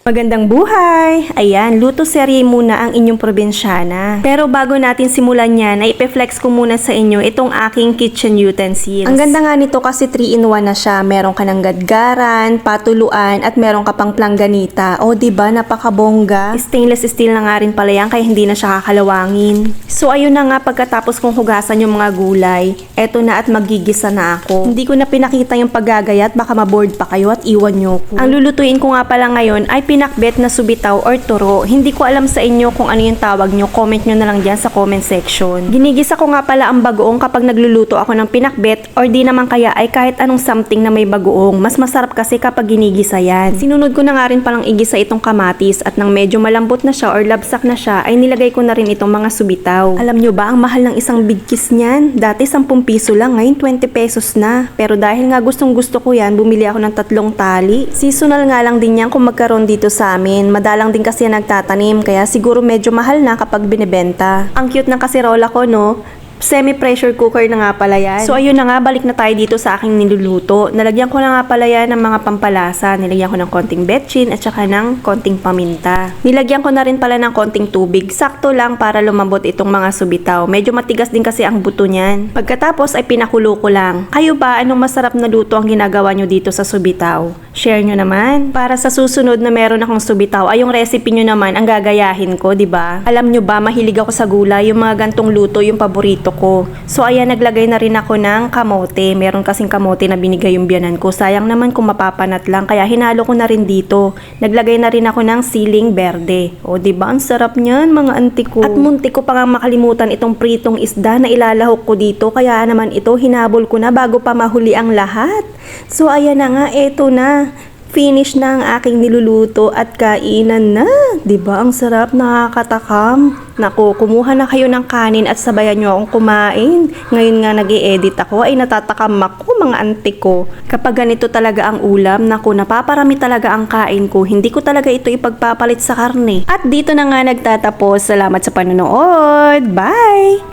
Magandang buhay! Ayan, luto serye muna ang inyong probinsyana. Pero bago natin simulan yan, ay ipe-flex ko muna sa inyo itong aking kitchen utensils. Ang ganda nga nito kasi 3-in-1 na siya. Meron ka ng gadgaran, patuluan, at meron ka pang plangganita. O, diba? Napakabongga. Stainless steel na nga rin pala yan, kaya hindi na siya kakalawangin. So, ayun na nga, pagkatapos kong hugasan yung mga gulay, eto na at magigisa na ako. Hindi ko na pinakita yung paggagayat, baka maboard pa kayo at iwan nyo ko. Ang lulutuin ko nga pala ngayon ay pinakbet na subitaw or turo. Hindi ko alam sa inyo kung ano yung tawag nyo. Comment nyo na lang dyan sa comment section. Ginigisa ko nga pala ang bagoong kapag nagluluto ako ng pinakbet or di naman kaya ay kahit anong something na may bagoong. Mas masarap kasi kapag ginigisa yan. Sinunod ko na nga rin palang igisa itong kamatis at nang medyo malambot na siya or labsak na siya ay nilagay ko na rin itong mga subitaw. Alam nyo ba ang mahal ng isang big kiss niyan? Dati 10 piso lang, ngayon 20 pesos na. Pero dahil nga gustong gusto ko yan, bumili ako ng 3 tali. Seasonal nga lang din yan kung magkaroon dito sa amin. Madalang din kasi nagtatanim kaya siguro medyo mahal na kapag binibenta. Ang cute ng kasirola ko, no? Semi-pressure cooker na nga pala yan. So ayun na nga, balik na tayo dito sa aking niluluto. Nalagyan ko na nga pala yan ng mga pampalasa. Nilagyan ko ng konting betchin at saka ng konting paminta. Nilagyan ko na rin pala ng konting tubig. Sakto lang para lumambot itong mga subitaw. Medyo matigas din kasi ang buto niyan. Pagkatapos ay pinakulo ko lang. Kayo ba, anong masarap na luto ang ginagawa nyo dito sa subitaw? Share nyo naman. Para sa susunod na meron akong subitaw, ay yung recipe nyo naman ang gagayahin ko, di ba? Alam nyo ba, mahilig ako sa gulay. Yung mga gantong luto, yung paborito ko. So ayan, naglagay na rin ako ng kamote. Meron kasing kamote na binigay yung biyanan ko. Sayang naman kung mapapanat lang, kaya hinalo ko na rin dito. Naglagay na rin ako ng siling berde. O diba, ang sarap niyan mga auntie ko. At muntik ko pa nga makalimutan itong pritong isda na ilalahok ko dito. Kaya naman ito, hinabol ko na bago pa mahuli ang lahat. So ayan na nga, eto na. Finish na ang aking niluluto at kainan na. Diba ang sarap, nakakatakam. Naku, kumuha na kayo ng kanin at sabayan nyo akong kumain. Ngayon nga nag-i-edit ako ay natatakam ako mga auntie ko. Kapag ganito talaga ang ulam, naku, napaparami talaga ang kain ko. Hindi ko talaga ito ipagpapalit sa karne. At dito na nga nagtatapos. Salamat sa panonood. Bye!